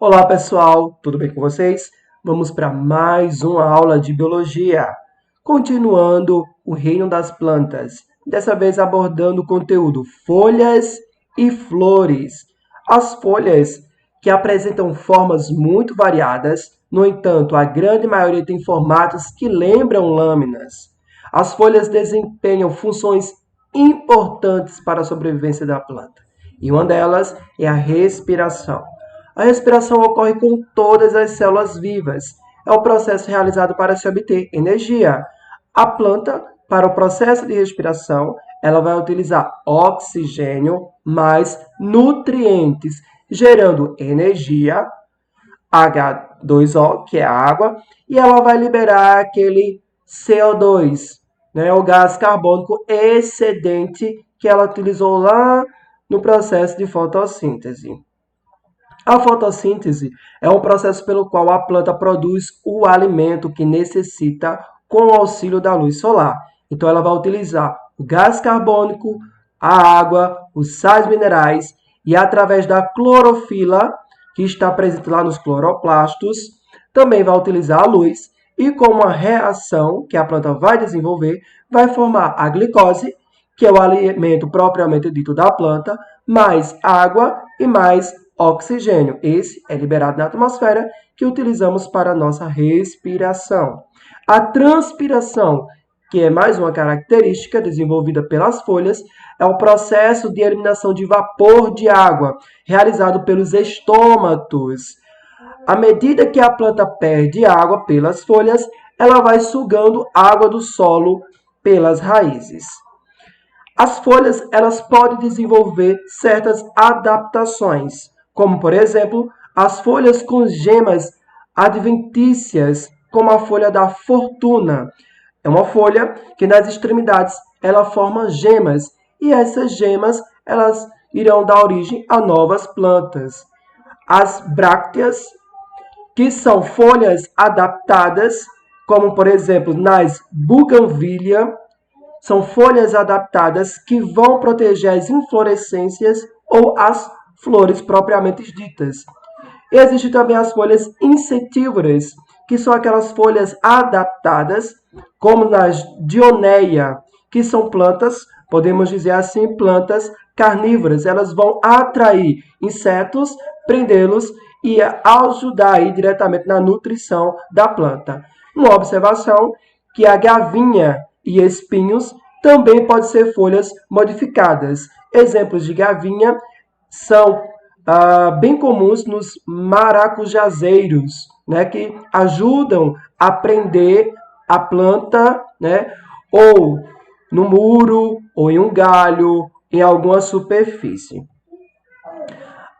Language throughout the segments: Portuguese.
Olá pessoal, tudo bem com vocês? Vamos para mais uma aula de biologia. Continuando o reino das plantas, dessa vez abordando o conteúdo folhas e flores. As folhas que apresentam formas muito variadas, no entanto, a grande maioria tem formatos que lembram lâminas. As folhas desempenham funções importantes para a sobrevivência da planta, e uma delas é a respiração. A respiração ocorre com todas as células vivas. É o processo realizado para se obter energia. A planta, para o processo de respiração, ela vai utilizar oxigênio mais nutrientes, gerando energia, H2O, que é a água, e ela vai liberar aquele CO2, né, o gás carbônico excedente que ela utilizou lá no processo de fotossíntese. A fotossíntese é um processo pelo qual a planta produz o alimento que necessita com o auxílio da luz solar. Então, ela vai utilizar o gás carbônico, a água, os sais minerais e, através da clorofila, que está presente lá nos cloroplastos, também vai utilizar a luz e, com uma reação que a planta vai desenvolver, vai formar a glicose, que é o alimento propriamente dito da planta, mais água e mais oxigênio. Esse é liberado na atmosfera que utilizamos para a nossa respiração. A transpiração, que é mais uma característica desenvolvida pelas folhas, é o processo de eliminação de vapor de água, realizado pelos estômatos. À medida que a planta perde água pelas folhas, ela vai sugando água do solo pelas raízes. As folhas, elas podem desenvolver certas adaptações, como, por exemplo, as folhas com gemas adventícias, como a folha da fortuna. É uma folha que nas extremidades ela forma gemas, e essas gemas elas irão dar origem a novas plantas. As brácteas, que são folhas adaptadas, como, por exemplo, nas buganvília, são folhas adaptadas que vão proteger as inflorescências ou as flores propriamente ditas. Existem também as folhas insetívoras, que são aquelas folhas adaptadas, como nas dioneia, que são plantas, podemos dizer assim, plantas carnívoras. Elas vão atrair insetos, prendê-los e ajudar aí diretamente na nutrição da planta. Uma observação que a gavinha e espinhos também podem ser folhas modificadas. Exemplos de gavinha são bem comuns nos maracujazeiros, né, que ajudam a prender a planta, né, ou no muro, ou em um galho, em alguma superfície.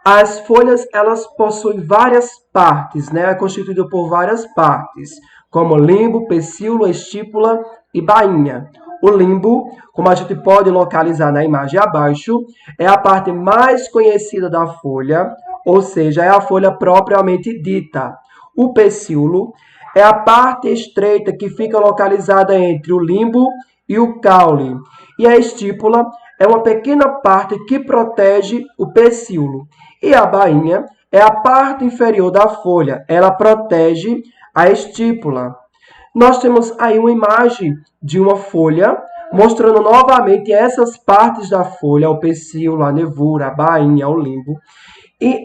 As folhas, elas possuem várias partes, né, constituídas por várias partes, como limbo, pecíolo, estípula e bainha. O limbo, como a gente pode localizar na imagem abaixo, é a parte mais conhecida da folha, ou seja, é a folha propriamente dita. O pecíolo é a parte estreita que fica localizada entre o limbo e o caule. E a estípula é uma pequena parte que protege o pecíolo. E a bainha é a parte inferior da folha. Ela protege a estípula. Nós temos aí uma imagem de uma folha, mostrando novamente essas partes da folha, o pecíolo, a nervura, a bainha, o limbo, e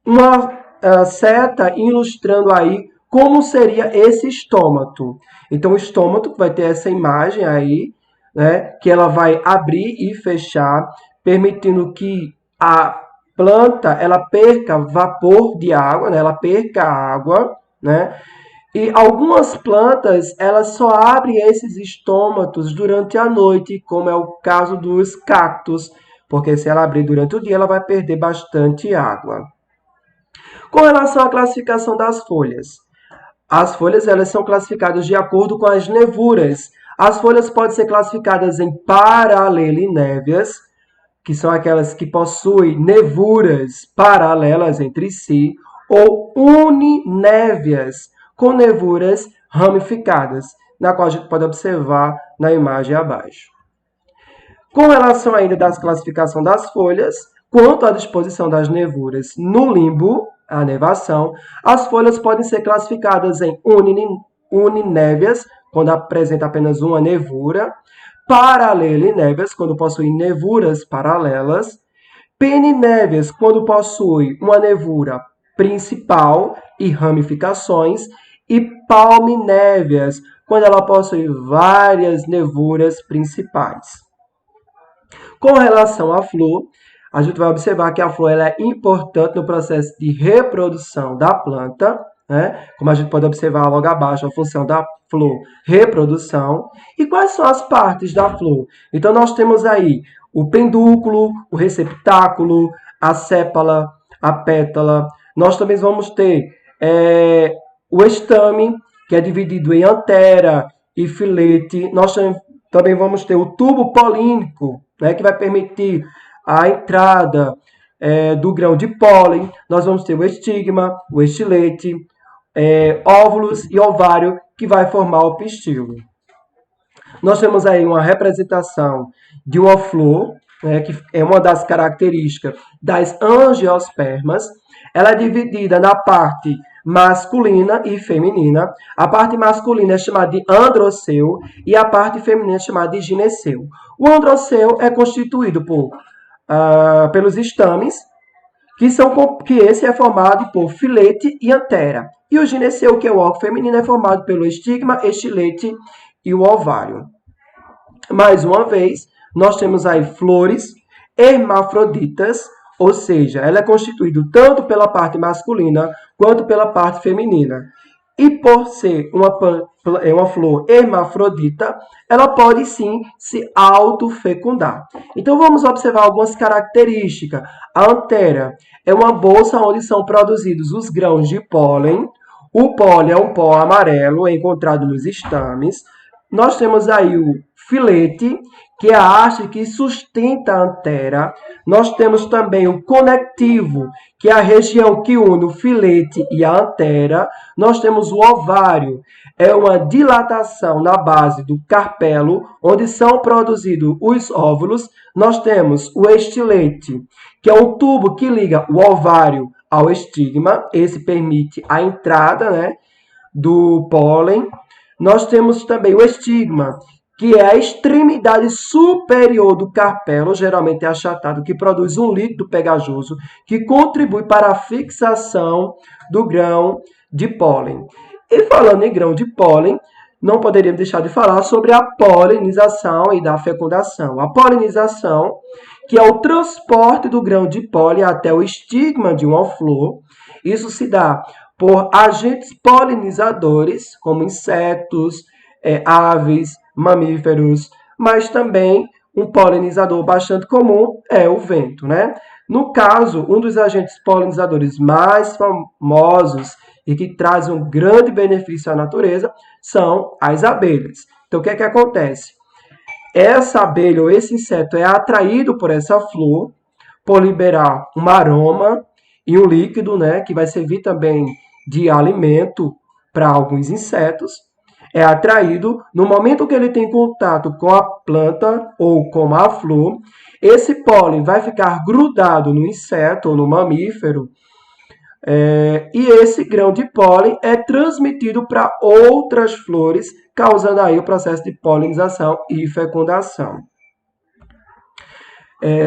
uma seta ilustrando aí como seria esse estômato. Então, o estômato vai ter essa imagem aí, né, que ela vai abrir e fechar, permitindo que a planta ela perca vapor de água, né, ela perca água, né? E algumas plantas, elas só abrem esses estômatos durante a noite, como é o caso dos cactos, porque se ela abrir durante o dia, ela vai perder bastante água. Com relação à classificação das folhas, as folhas elas são classificadas de acordo com as nevuras. As folhas podem ser classificadas em paralelinéveas, que são aquelas que possuem nevuras paralelas entre si, ou uninéveas, com nevuras ramificadas, na qual a gente pode observar na imagem abaixo. Com relação ainda das classificação das folhas, quanto à disposição das nevuras no limbo, a nervação. As folhas podem ser classificadas em uninévias, quando apresenta apenas uma nervura, paralelinévias, quando possui nervuras paralelas, peninévias, quando possui uma nervura principal e ramificações, e palminévias, quando ela possui várias nervuras principais. Com relação à flor, a gente vai observar que a flor ela é importante no processo de reprodução da planta, né? Como a gente pode observar logo abaixo, a função da flor, reprodução. E quais são as partes da flor? Então, nós temos aí o pedúnculo, o receptáculo, a sépala, a pétala. Nós também vamos ter o estame, que é dividido em antera e filete. Nós também vamos ter o tubo polínico, né, que vai permitir a entrada do grão de pólen. Nós vamos ter o estigma, o estilete, óvulos e ovário, que vai formar o pistilo. Nós temos aí uma representação de uma flor, né, que é uma das características das angiospermas. Ela é dividida na parte masculina e feminina. A parte masculina é chamada de androceu e a parte feminina é chamada de gineceu. O androceu é constituído pelos estames, que esse é formado por filete e antera. E o gineceu, que é o órgão feminino, é formado pelo estigma, estilete e o ovário. Mais uma vez, nós temos aí flores hermafroditas, ou seja, ela é constituída tanto pela parte masculina quanto pela parte feminina. E por ser uma flor hermafrodita, ela pode sim se autofecundar. Então vamos observar algumas características. A antera é uma bolsa onde são produzidos os grãos de pólen. O pólen é um pó amarelo encontrado nos estames. Nós temos aí o filete, que é a haste que sustenta a antera. Nós temos também o conectivo, que é a região que une o filete e a antera. Nós temos o ovário, é uma dilatação na base do carpelo, onde são produzidos os óvulos. Nós temos o estilete, que é um tubo que liga o ovário ao estigma. Esse permite a entrada, né, do pólen. Nós temos também o estigma, que é a extremidade superior do carpelo, geralmente é achatado, que produz um líquido pegajoso, que contribui para a fixação do grão de pólen. E falando em grão de pólen, não poderíamos deixar de falar sobre a polinização e da fecundação. A polinização, que é o transporte do grão de pólen até o estigma de uma flor, isso se dá por agentes polinizadores, como insetos, aves, mamíferos, mas também um polinizador bastante comum é o vento, né? No caso, um dos agentes polinizadores mais famosos e que traz um grande benefício à natureza são as abelhas. Então, o que é que acontece? Essa abelha ou esse inseto é atraído por essa flor, por liberar um aroma e um líquido, né, que vai servir também de alimento para alguns insetos. É atraído no momento que ele tem contato com a planta ou com a flor. Esse pólen vai ficar grudado no inseto ou no mamífero. E esse grão de pólen é transmitido para outras flores, causando aí o processo de polinização e fecundação.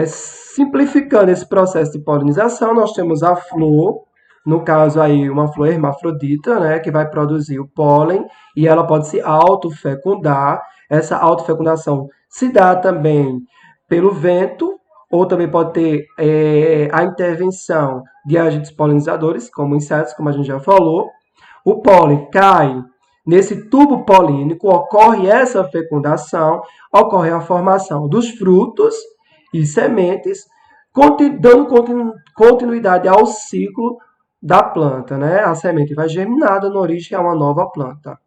Simplificando esse processo de polinização, nós temos a flor, no caso aí uma flor hermafrodita, né, que vai produzir o pólen e ela pode se autofecundar. Essa autofecundação se dá também pelo vento, ou também pode ter a intervenção de agentes polinizadores, como insetos, como a gente já falou. O pólen cai nesse tubo polínico, ocorre essa fecundação, ocorre a formação dos frutos e sementes, dando continuidade ao ciclo da planta, né? A semente vai germinar, dando origem a uma nova planta.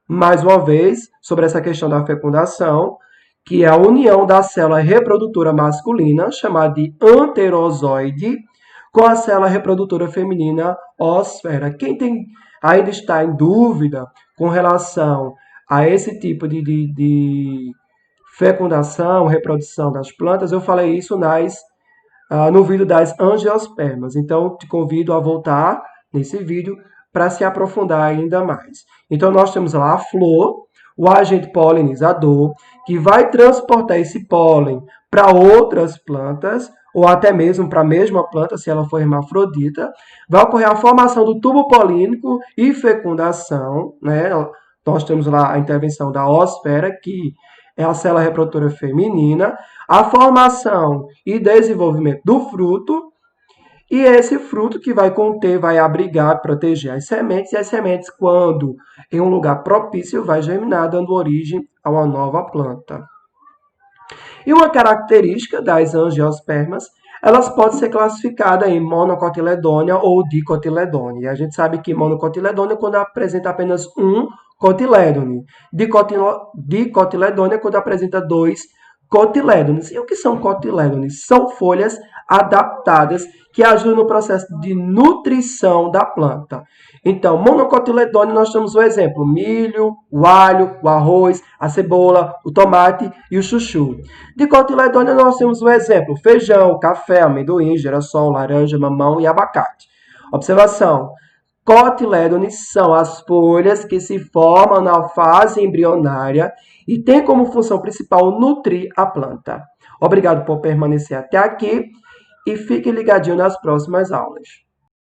Mais uma vez, sobre essa questão da fecundação, que é a união da célula reprodutora masculina, chamada de anterozoide, com a célula reprodutora feminina, ósfera. Quem ainda está em dúvida com relação a esse tipo de fecundação, reprodução das plantas, eu falei isso nas no vídeo das angiospermas. Então, te convido a voltar nesse vídeo para se aprofundar ainda mais. Então, nós temos lá a flor, o agente polinizador, que vai transportar esse pólen para outras plantas, ou até mesmo para a mesma planta, se ela for hermafrodita. Vai ocorrer a formação do tubo polínico e fecundação, né? Nós temos lá a intervenção da oosfera, que é a célula reprodutora feminina, a formação e desenvolvimento do fruto, e esse fruto que vai conter, vai abrigar, proteger as sementes, e as sementes, quando em um lugar propício, vai germinar, dando origem a uma nova planta. E uma característica das angiospermas, elas podem ser classificadas em monocotiledônia ou dicotiledônia. E a gente sabe que monocotiledônia é quando apresenta apenas um cotilédone. Dicotiledônia é quando apresenta dois cotilédones. E o que são cotilédones? São folhas adaptadas que ajudam no processo de nutrição da planta. Então, monocotiledôneo, nós temos o exemplo: milho, o alho, o arroz, a cebola, o tomate e o chuchu. De cotiledôneo, nós temos o exemplo: feijão, café, amendoim, girassol, laranja, mamão e abacate. Observação: cotilédones são as folhas que se formam na fase embrionária e têm como função principal nutrir a planta. Obrigado por permanecer até aqui e fique ligadinho nas próximas aulas.